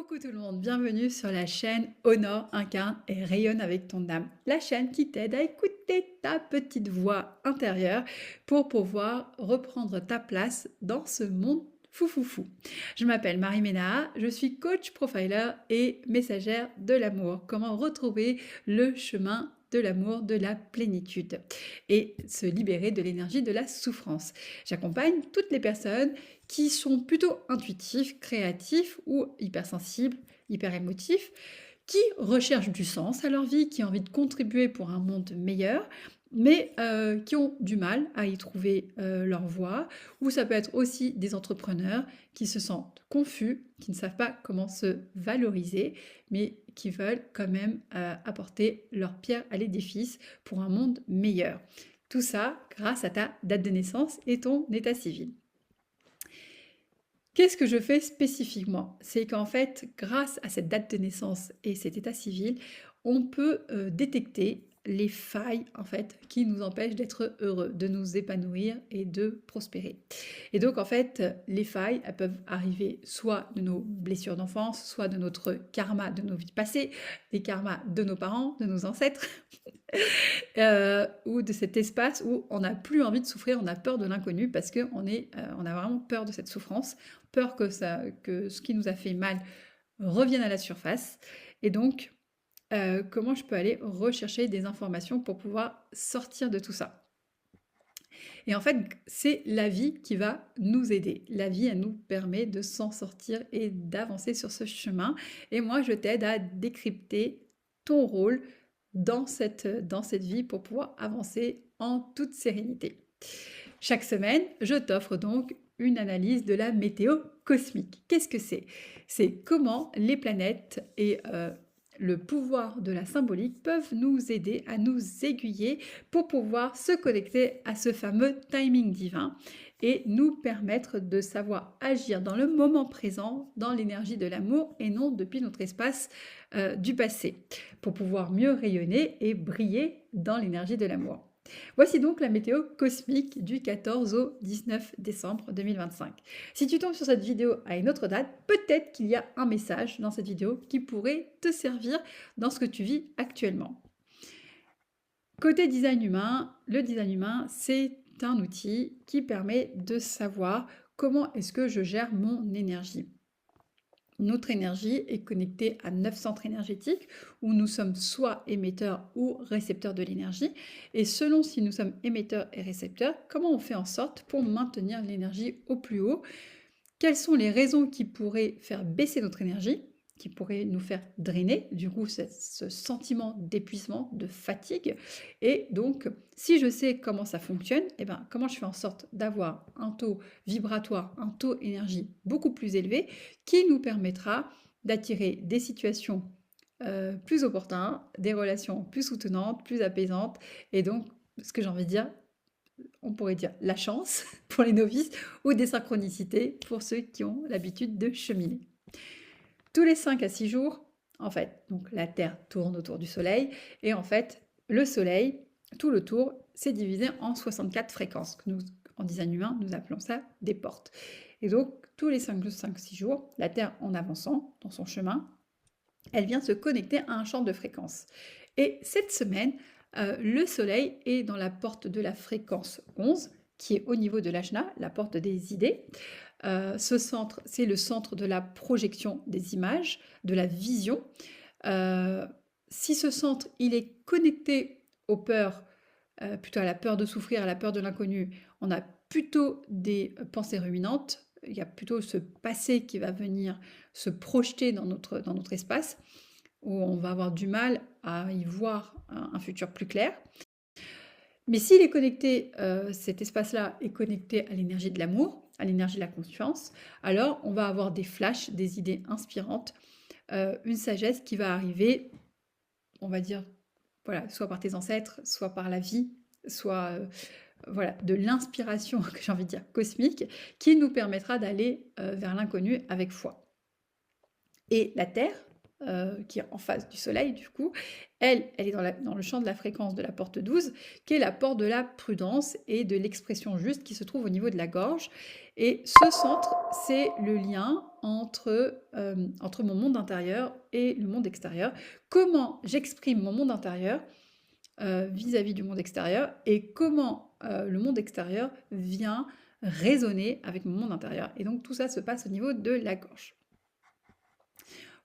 Coucou tout le monde, bienvenue sur la chaîne Honore, incarne et rayonne avec ton âme. La chaîne qui t'aide à écouter ta petite voix intérieure pour pouvoir reprendre ta place dans ce monde fou. Je m'appelle Marie Ménard, je suis coach profiler et messagère de l'amour. Comment retrouver le chemin de l'amour, de la plénitude et se libérer de l'énergie de la souffrance. J'accompagne toutes les personnes qui sont plutôt intuitifs, créatifs ou hypersensibles, hyper émotifs, qui recherchent du sens à leur vie, qui ont envie de contribuer pour un monde meilleur, mais qui ont du mal à y trouver leur voie, ou ça peut être aussi des entrepreneurs qui se sentent confus, qui ne savent pas comment se valoriser, mais qui veulent quand même apporter leur pierre à l'édifice pour un monde meilleur. Tout ça grâce à ta date de naissance et ton état civil. Qu'est-ce que je fais spécifiquement? C'est qu'en fait, grâce à cette date de naissance et cet état civil, on peut détecter les failles en fait qui nous empêchent d'être heureux, de nous épanouir et de prospérer. Et donc en fait, les failles, elles peuvent arriver soit de nos blessures d'enfance, soit de notre karma de nos vies passées, des karmas de nos parents, de nos ancêtres, ou de cet espace où on n'a plus envie de souffrir, on a peur de l'inconnu parce on a vraiment peur de cette souffrance, peur que ce qui nous a fait mal revienne à la surface. Et donc, comment je peux aller rechercher des informations pour pouvoir sortir de tout ça? Et en fait, c'est la vie qui va nous aider. La vie, elle nous permet de s'en sortir et d'avancer sur ce chemin. Et moi, je t'aide à décrypter ton rôle dans cette vie pour pouvoir avancer en toute sérénité. Chaque semaine, je t'offre donc une analyse de la météo cosmique. Qu'est-ce que c'est? C'est comment les planètes et le pouvoir de la symbolique peuvent nous aider à nous aiguiller pour pouvoir se connecter à ce fameux timing divin et nous permettre de savoir agir dans le moment présent, dans l'énergie de l'amour et non depuis notre espace du passé, pour pouvoir mieux rayonner et briller dans l'énergie de l'amour. Voici donc la météo cosmique du 14 au 19 décembre 2025. Si tu tombes sur cette vidéo à une autre date, peut-être qu'il y a un message dans cette vidéo qui pourrait te servir dans ce que tu vis actuellement. Côté design humain, le design humain, c'est un outil qui permet de savoir comment est-ce que je gère mon énergie. Notre énergie est connectée à 9 centres énergétiques où nous sommes soit émetteurs ou récepteurs de l'énergie. Et selon si nous sommes émetteurs et récepteurs, comment on fait en sorte pour maintenir l'énergie au plus haut? Quelles sont les raisons qui pourraient faire baisser notre énergie, qui pourraient nous faire drainer, du coup ce sentiment d'épuisement, de fatigue. Et donc, si je sais comment ça fonctionne, et ben, comment je fais en sorte d'avoir un taux vibratoire, un taux énergie beaucoup plus élevé, qui nous permettra d'attirer des situations plus opportunes, des relations plus soutenantes, plus apaisantes, et donc, ce que j'ai envie de dire, on pourrait dire la chance pour les novices ou des synchronicités pour ceux qui ont l'habitude de cheminer. Tous les 5 à 6 jours, en fait, donc la Terre tourne autour du Soleil et en fait, le Soleil, tout le tour, c'est divisé en 64 fréquences que nous, en design humain, nous appelons ça des portes. Et donc, tous les 5-6 jours, la Terre, en avançant dans son chemin, elle vient se connecter à un champ de fréquences. Et cette semaine, le Soleil est dans la porte de la fréquence 11, qui est au niveau de l'ajna, la porte des idées. Ce centre, c'est le centre de la projection des images, de la vision. Si ce centre, il est connecté aux peurs, plutôt à la peur de souffrir, à la peur de l'inconnu, on a plutôt des pensées ruminantes. Il y a plutôt ce passé qui va venir se projeter dans notre espace, où on va avoir du mal à y voir un futur plus clair. Mais s'il est connecté, cet espace-là est connecté à l'énergie de l'amour, à l'énergie de la confiance, alors on va avoir des flashs, des idées inspirantes, une sagesse qui va arriver, on va dire, voilà, soit par tes ancêtres, soit par la vie, soit voilà, de l'inspiration, que j'ai envie de dire, cosmique, qui nous permettra d'aller vers l'inconnu avec foi. Et la Terre, qui est en face du soleil du coup, elle est dans le champ de la fréquence de la porte 12, qui est la porte de la prudence et de l'expression juste qui se trouve au niveau de la gorge. Et ce centre, c'est le lien entre mon monde intérieur et le monde extérieur. Comment j'exprime mon monde intérieur vis-à-vis du monde extérieur et comment le monde extérieur vient résonner avec mon monde intérieur. Et donc tout ça se passe au niveau de la gorge.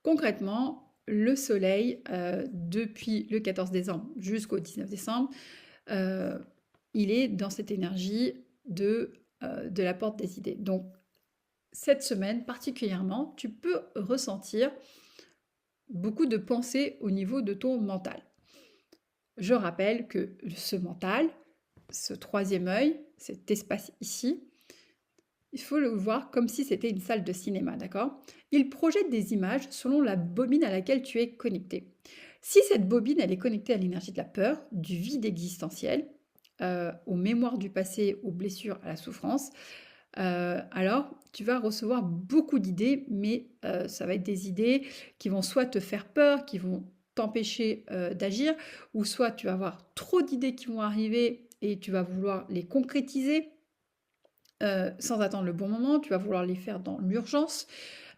Concrètement, le soleil, depuis le 14 décembre jusqu'au 19 décembre, il est dans cette énergie de la porte des idées. Donc cette semaine particulièrement, tu peux ressentir beaucoup de pensées au niveau de ton mental. Je rappelle que ce mental, ce troisième œil, cet espace ici, il faut le voir comme si c'était une salle de cinéma, d'accord? Il projette des images selon la bobine à laquelle tu es connecté. Si cette bobine, elle est connectée à l'énergie de la peur, du vide existentiel, aux mémoires du passé, aux blessures, à la souffrance, alors tu vas recevoir beaucoup d'idées, mais ça va être des idées qui vont soit te faire peur, qui vont t'empêcher d'agir, ou soit tu vas avoir trop d'idées qui vont arriver et tu vas vouloir les concrétiser sans attendre le bon moment, tu vas vouloir les faire dans l'urgence.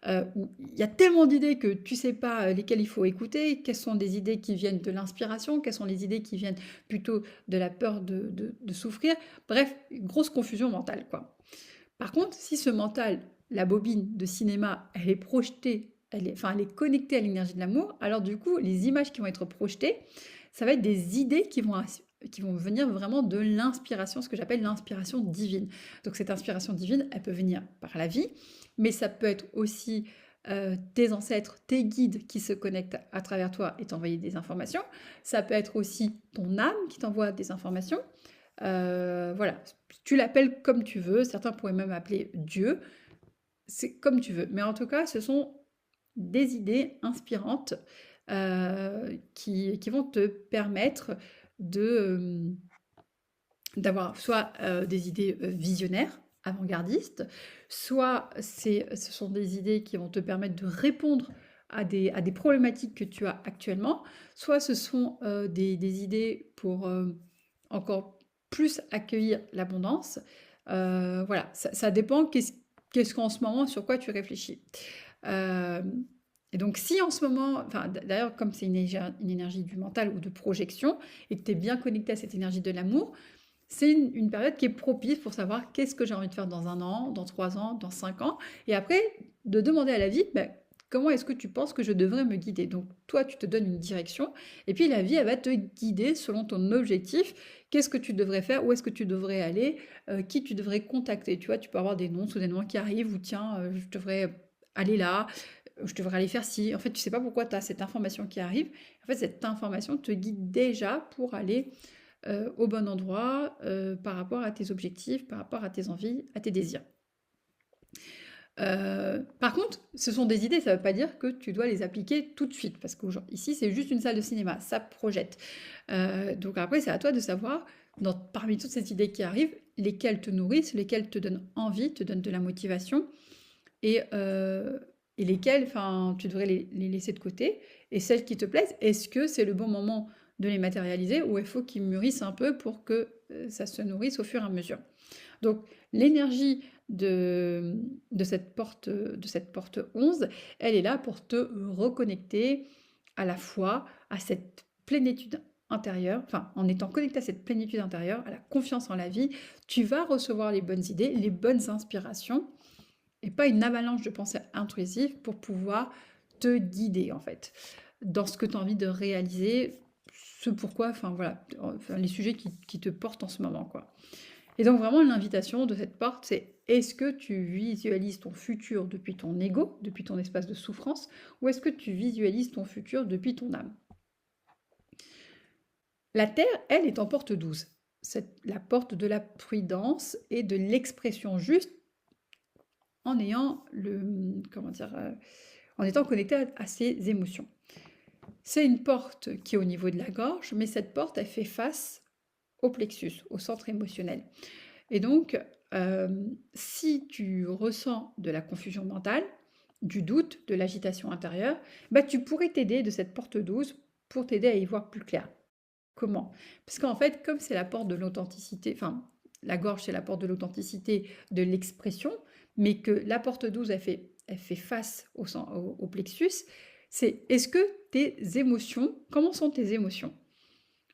Où il y a tellement d'idées que tu ne sais pas lesquelles il faut écouter, quelles sont des idées qui viennent de l'inspiration, quelles sont les idées qui viennent plutôt de la peur de souffrir. Bref, grosse confusion mentale, quoi. Par contre, si ce mental, la bobine de cinéma, elle est projetée, elle est connectée à l'énergie de l'amour, alors du coup, les images qui vont être projetées, ça va être des idées qui vont venir vraiment de l'inspiration, ce que j'appelle l'inspiration divine. Donc cette inspiration divine, elle peut venir par la vie, mais ça peut être aussi tes ancêtres, tes guides qui se connectent à travers toi et t'envoyer des informations. Ça peut être aussi ton âme qui t'envoie des informations. Voilà, tu l'appelles comme tu veux, certains pourraient même appeler Dieu, c'est comme tu veux. Mais en tout cas, ce sont des idées inspirantes qui vont te permettre d'avoir soit des idées visionnaires, avant-gardistes, soit ce sont des idées qui vont te permettre de répondre à des problématiques que tu as actuellement, soit ce sont des idées pour encore plus accueillir l'abondance. Voilà, ça dépend qu'est-ce qu'en ce moment, sur quoi tu réfléchis. Euh, et donc, si en ce moment, enfin, d'ailleurs, comme c'est une énergie du mental ou de projection, et que tu es bien connecté à cette énergie de l'amour, c'est une période qui est propice pour savoir qu'est-ce que j'ai envie de faire dans 1 an, dans 3 ans, dans 5 ans. Et après, de demander à la vie, ben, comment est-ce que tu penses que je devrais me guider? Donc, toi, tu te donnes une direction, et puis la vie, elle va te guider selon ton objectif. Qu'est-ce que tu devrais faire? Où est-ce que tu devrais aller? Qui tu devrais contacter? Tu vois, tu peux avoir des noms soudainement qui arrivent, ou tiens, je devrais aller là, je devrais aller faire ci. En fait, tu sais pas pourquoi tu as cette information qui arrive. En fait, cette information te guide déjà pour aller au bon endroit par rapport à tes objectifs, par rapport à tes envies, à tes désirs. Par contre, ce sont des idées, ça ne veut pas dire que tu dois les appliquer tout de suite, parce qu'ici, c'est juste une salle de cinéma, ça projette. Donc après, c'est à toi de savoir, parmi toutes ces idées qui arrivent, lesquelles te nourrissent, lesquelles te donnent envie, te donnent de la motivation, et lesquelles tu devrais les laisser de côté. Et celles qui te plaisent, est-ce que c'est le bon moment de les matérialiser ou il faut qu'ils mûrissent un peu pour que ça se nourrisse au fur et à mesure. Donc l'énergie de cette porte 11, elle est là pour te reconnecter à la fois à cette plénitude intérieure, enfin en étant connecté à cette plénitude intérieure, à la confiance en la vie, tu vas recevoir les bonnes idées, les bonnes inspirations et pas une avalanche de pensées intrusives pour pouvoir te guider en fait dans ce que tu as envie de réaliser, ce pourquoi, les sujets qui te portent en ce moment, quoi. Et donc vraiment l'invitation de cette porte, c'est est-ce que tu visualises ton futur depuis ton ego, depuis ton espace de souffrance, ou est-ce que tu visualises ton futur depuis ton âme? La Terre, elle, est en porte 12. C'est la porte de la prudence et de l'expression juste en ayant en étant connecté à ses émotions. C'est une porte qui est au niveau de la gorge, mais cette porte, elle fait face au plexus, au centre émotionnel. Et donc, si tu ressens de la confusion mentale, du doute, de l'agitation intérieure, bah, tu pourrais t'aider de cette porte 12 pour t'aider à y voir plus clair. Comment? Parce qu'en fait, comme c'est la porte de l'authenticité, enfin, la gorge, c'est la porte de l'authenticité, de l'expression, mais que la porte 12, elle fait face au plexus, c'est est-ce que tes émotions, comment sont tes émotions?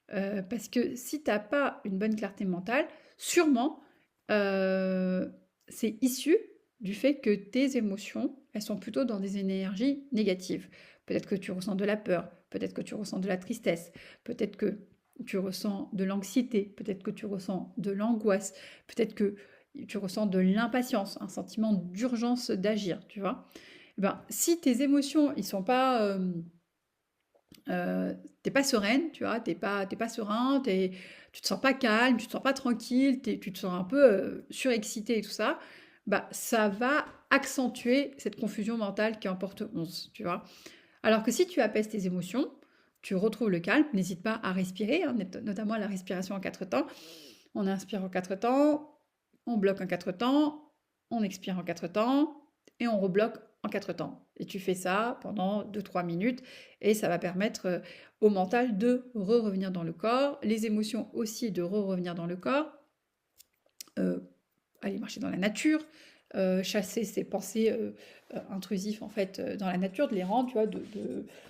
Parce que si tu n'as pas une bonne clarté mentale, sûrement, c'est issu du fait que tes émotions, elles sont plutôt dans des énergies négatives. Peut-être que tu ressens de la peur, peut-être que tu ressens de la tristesse, peut-être que tu ressens de l'anxiété, peut-être que tu ressens de l'angoisse, peut-être que tu ressens de l'impatience, un sentiment d'urgence d'agir, tu vois? Eh ben, si tes émotions, ils sont pas, tu pas sereine, tu vois? T'es pas serein, tu te sens pas calme, tu te sens pas tranquille, tu te sens un peu, surexcité et tout ça, bah, ça va accentuer cette confusion mentale qui est en porte 11, tu vois? Alors que si tu apaises tes émotions, tu retrouves le calme, n'hésite pas à respirer, hein, notamment la respiration en 4 temps. On inspire en 4 temps, on bloque en 4 temps, on expire en 4 temps et on rebloque en 4 temps. Et tu fais ça pendant 2-3 minutes et ça va permettre au mental de revenir dans le corps, les émotions aussi de revenir dans le corps, euh, aller marcher dans la nature, chasser ces pensées intrusives en fait dans la nature, de les rendre, tu vois,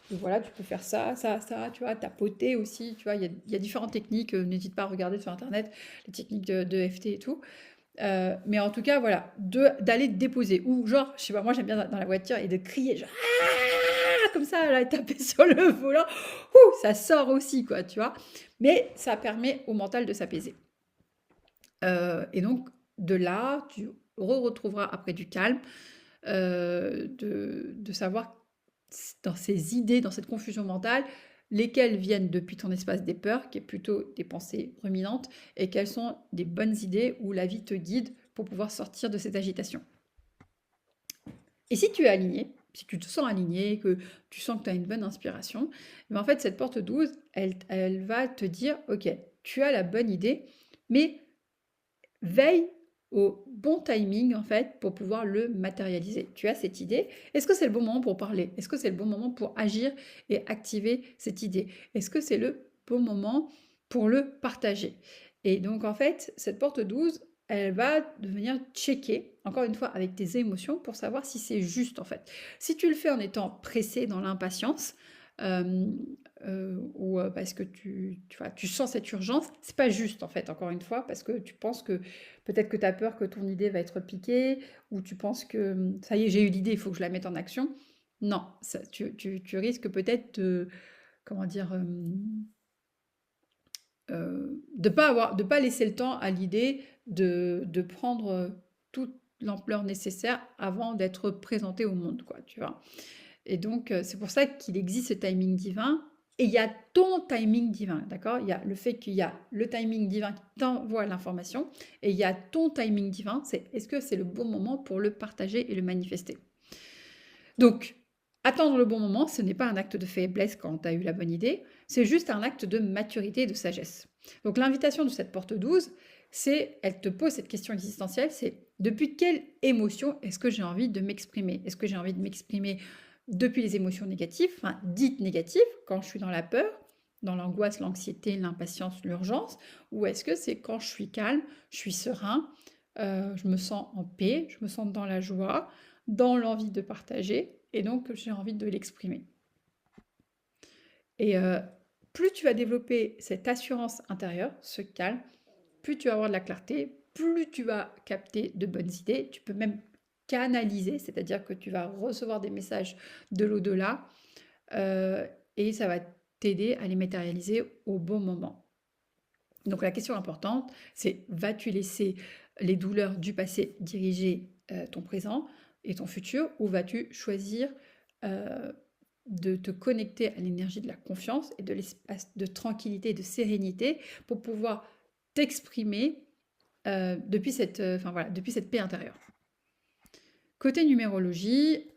voilà, tu peux faire ça, ça, ça, tu vois, tapoter aussi, tu vois, il y a différentes techniques, n'hésite pas à regarder sur internet les techniques de FT et tout. Mais en tout cas, voilà, d'aller te déposer. Ou genre, je sais pas, moi j'aime bien dans la voiture et de crier, genre, ah comme ça, là, taper sur le volant. Ouh, ça sort aussi, quoi, tu vois. Mais ça permet au mental de s'apaiser. Et donc, de là, tu retrouveras après du calme, de savoir dans ces idées, dans cette confusion mentale, lesquelles viennent depuis ton espace des peurs, qui est plutôt des pensées ruminantes, et quelles sont des bonnes idées où la vie te guide pour pouvoir sortir de cette agitation. Et si tu es aligné, si tu te sens aligné, que tu sens que tu as une bonne inspiration, eh ben en fait, cette porte 12, elle va te dire, OK, tu as la bonne idée, mais veille au bon timing en fait pour pouvoir le matérialiser. Tu as cette idée. Est-ce que c'est le bon moment pour parler? Est-ce que c'est le bon moment pour agir et activer cette idée? Est-ce que c'est le bon moment pour le partager? Et donc en fait, cette porte 12, elle va devenir checker, encore une fois, avec tes émotions pour savoir si c'est juste en fait. Si tu le fais en étant pressé dans l'impatience, euh, ou parce que tu vois, tu sens cette urgence, c'est pas juste en fait, encore une fois, parce que tu penses que peut-être que tu as peur que ton idée va être piquée, ou tu penses que ça y est, j'ai eu l'idée, il faut que je la mette en action. Non, ça, tu risques peut-être de, comment dire, de pas laisser le temps à l'idée de prendre toute l'ampleur nécessaire avant d'être présenté au monde, quoi, tu vois. Et donc, c'est pour ça qu'il existe ce timing divin. Et il y a ton timing divin, d'accord? Il y a le fait qu'il y a le timing divin qui t'envoie l'information, et il y a ton timing divin, c'est est-ce que c'est le bon moment pour le partager et le manifester? Donc, attendre le bon moment, ce n'est pas un acte de faiblesse quand tu as eu la bonne idée, c'est juste un acte de maturité et de sagesse. Donc, l'invitation de cette porte 12, c'est, elle te pose cette question existentielle, c'est depuis quelle émotion est-ce que j'ai envie de m'exprimer? Est-ce que j'ai envie de m'exprimer depuis les émotions négatives, enfin dites négatives, quand je suis dans la peur, dans l'angoisse, l'anxiété, l'impatience, l'urgence, ou est-ce que c'est quand je suis calme, je suis serein, je me sens en paix, je me sens dans la joie, dans l'envie de partager, et donc j'ai envie de l'exprimer. Et plus tu vas développer cette assurance intérieure, ce calme, plus tu vas avoir de la clarté, plus tu vas capter de bonnes idées, tu peux même canaliser, c'est-à-dire que tu vas recevoir des messages de l'au-delà, et ça va t'aider à les matérialiser au bon moment. Donc la question importante, c'est vas-tu laisser les douleurs du passé diriger ton présent et ton futur, ou vas-tu choisir de te connecter à l'énergie de la confiance et de l'espace de tranquillité et de sérénité pour pouvoir t'exprimer enfin, voilà, depuis cette paix intérieure. Côté numérologie,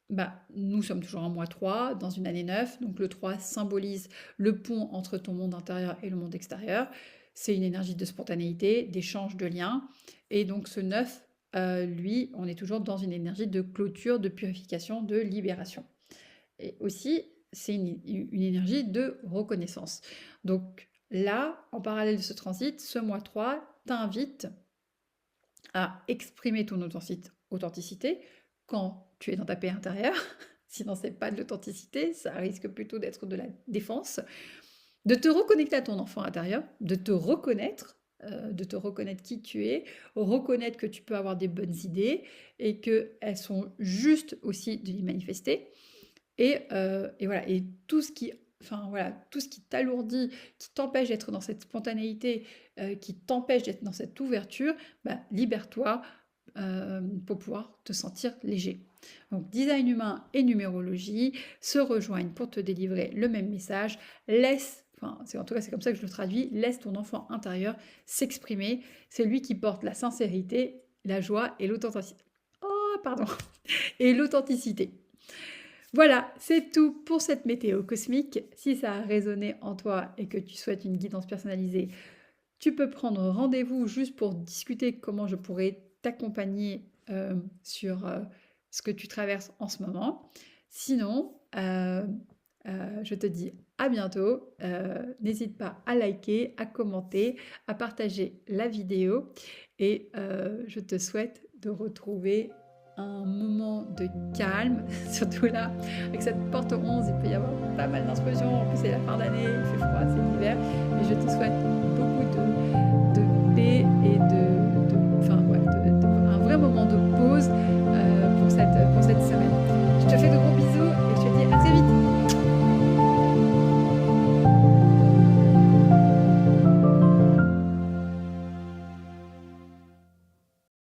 nous sommes toujours en mois 3, dans une année 9, donc le 3 symbolise le pont entre ton monde intérieur et le monde extérieur. C'est une énergie de spontanéité, d'échange, de lien. Et donc ce 9 lui, on est toujours dans une énergie de clôture, de purification, de libération. Et aussi, c'est une énergie de reconnaissance. Donc là, en parallèle de ce transit, ce mois 3 t'invite à exprimer ton authenticité quand tu es dans ta paix intérieure. Sinon, c'est pas de l'authenticité, ça risque plutôt d'être de la défense. De te reconnecter à ton enfant intérieur, de te reconnaître qui tu es, reconnaître que tu peux avoir des bonnes idées et qu'elles sont justes aussi de les manifester. Et voilà, et tout ce qui, enfin voilà, tout ce qui t'alourdit, qui t'empêche d'être dans cette spontanéité, qui t'empêche d'être dans cette ouverture, bah, libère-toi pour pouvoir te sentir léger. Donc design humain et numérologie se rejoignent pour te délivrer le même message. En tout cas c'est comme ça que je le traduis, laisse ton enfant intérieur s'exprimer. C'est lui qui porte la sincérité, la joie et l'authenticité. Oh, pardon. Et l'authenticité. Voilà, c'est tout pour cette météo cosmique. Si ça a résonné en toi et que tu souhaites une guidance personnalisée, tu peux prendre rendez-vous juste pour discuter comment je pourrais t'accompagner sur ce que tu traverses en ce moment. Sinon, je te dis à bientôt. N'hésite pas à liker, à commenter, à partager la vidéo et je te souhaite de retrouver un moment de calme, surtout là, avec cette porte 11, il peut y avoir pas mal d'inspection, en plus c'est la fin d'année, il fait froid, c'est l'hiver, et je te souhaite beaucoup